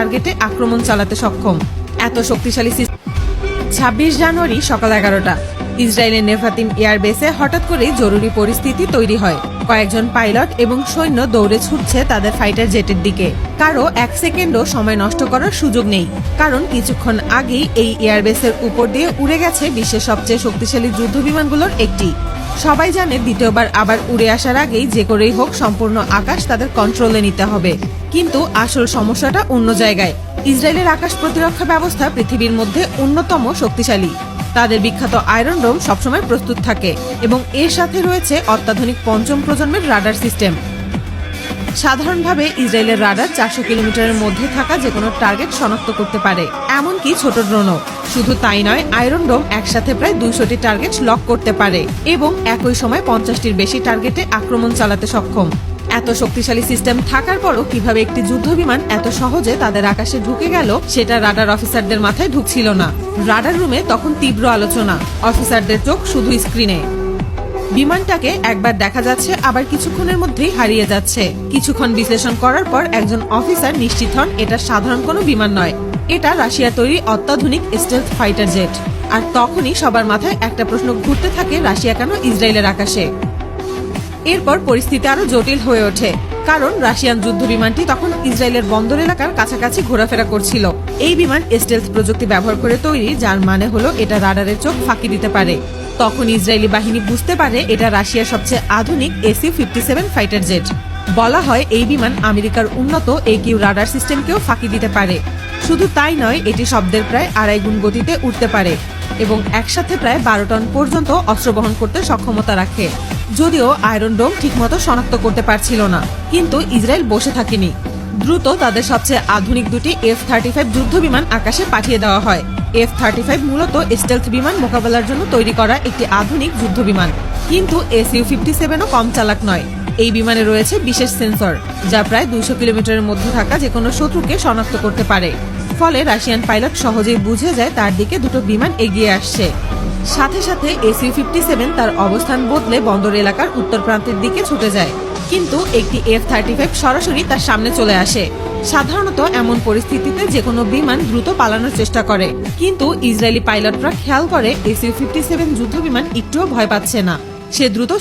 টার্গেটে আক্রমণ চালাতে সক্ষম। এত শক্তিশালী 26 জানুয়ারি সকাল 11টা ইসরায়েলের নেভাতিম এয়ারবেসে হঠাৎ করেই জরুরি পরিস্থিতি তৈরি হয়। কয়েকজন পাইলট এবং সৈন্য দৌড়ে ছুটছে তাদের ফাইটার জেটের দিকে। কারো এক সেকেন্ডও সময় নষ্ট করার সুযোগ নেই, কারণ কিছুক্ষণ আগেই এই এয়ারবেসের উপর দিয়ে উড়ে গেছে বিশ্বের সবচেয়ে শক্তিশালী যুদ্ধ বিমানগুলোর একটি। সবাই জানে দ্বিতীয়বার আবার উড়ে আসার আগেই যে করেই হোক সম্পূর্ণ আকাশ তাদের কন্ট্রোলে নিতে হবে। কিন্তু আসল সমস্যাটা অন্য জায়গায়। ইসরায়েলের আকাশ প্রতিরক্ষা ব্যবস্থা পৃথিবীর মধ্যে অন্যতম শক্তিশালী। তাদের বিখ্যাত আয়রন ডোম সবসময় প্রস্তুত থাকে এবং এর সাথে রয়েছে অত্যাধুনিক পঞ্চম প্রজন্মের রাডার সিস্টেম। সাধারণভাবে ইসরায়েলের রাডার 400 কিলোমিটারের মধ্যে থাকা যে কোনো টার্গেট শনাক্ত করতে পারে, এমনকি ছোট ড্রোনও। শুধু তাই নয়, আয়রন ডোম একসাথে প্রায় 200টি টার্গেট লক করতে পারে এবং একই সময় 50টির বেশি টার্গেটে আক্রমণ চালাতে সক্ষম। এত শক্তিশালী সিস্টেম থাকার পরও কিভাবে একটি যুদ্ধ বিমান এত সহজে তাদের আকাশে ঢুকে গেল সেটা রাডার অফিসারদের মাথায় ঢুকছিল না। রাডার রুমে তখন তীব্র আলোচনা, অফিসারদের চোখ শুধু স্ক্রিনে। বিমানটাকে একবার দেখা যাচ্ছে, আবার কিছুক্ষণের মধ্যেই হারিয়ে যাচ্ছে। কিছুক্ষণ বিশ্লেষণ করার পর একজন অফিসার নিশ্চিত হন এটা সাধারণ কোনো বিমান নয়, এটা রাশিয়া তৈরি অত্যাধুনিক স্টেলথ ফাইটার জেট। আর তখনই সবার মাথায় একটা প্রশ্ন ঘুরতে থাকে, রাশিয়া কেন ইসরায়েলের আকাশে? এরপর পরিস্থিতি আরো জটিল হয়ে ওঠে, কারণ রাশিয়ান যুদ্ধ বিমানটি তখন ইসরায়েলের বন্দর এলাকার কাছাকাছি ঘোরাফেরা করছিল। এই বিমান স্টেলথ প্রযুক্তি ব্যবহার করে তৈরি, যার মানে হলো এটা রাডারের চোখ ফাঁকি দিতে পারে। তখন ইসরায়েলি বাহিনী বুঝতে পারে এটা রাশিয়ার সবচেয়ে আধুনিক SU-57 ফাইটার জেট। বলা হয় এই বিমান আমেরিকার উন্নত AQ রাডার সিস্টেমকেও ফাঁকি দিতে পারে। শুধু তাই নয়, এটি শব্দের প্রায় 2.5 গুণ গতিতে উঠতে পারে এবং একসাথে প্রায় 12 টন পর্যন্ত অস্ত্র বহন করতে সক্ষমতা রাখে। যদিও আয়রন ডোম ঠিকমতো শনাক্ত করতে পারছিল না, কিন্তু ইসরায়েল বসে থাকেনি। দ্রুত তাদের সবচেয়ে আধুনিক দুটি F-35 যুদ্ধ বিমান আকাশে পাঠিয়ে দেওয়া হয়। F-35 মূলত স্টেলথ বিমান মোকাবেলার জন্য তৈরি করা একটি আধুনিক যুদ্ধ বিমান, কিন্তু SU-57ও কম চালাক নয়। এই বিমানে রয়েছে বিশেষ সেন্সর, যা প্রায় 200 কিলোমিটারের মধ্যে থাকা যে কোনো শত্রুকে শনাক্ত করতে পারে। ফলে রাশিয়ান পাইলট সহজেই বুঝে যায় তার দিকে দুটো বিমান এগিয়ে আসছে। সাথে সাথে SU-57 তার অবস্থান বদলে বন্দর এলাকার উত্তর প্রান্তের দিকে ছুটে যায়, কিন্তু একটি F-35 সরাসরি তার সামনে চলে আসে। সাধারণত এমন পরিস্থিতিতে যে কোনো বিমান দ্রুত পালানোর চেষ্টা করে, কিন্তু ইসরায়েলি পাইলটরা খেয়াল করে SU-57 যুদ্ধ বিমান একটুও ভয় পাচ্ছে না। সে দ্রুত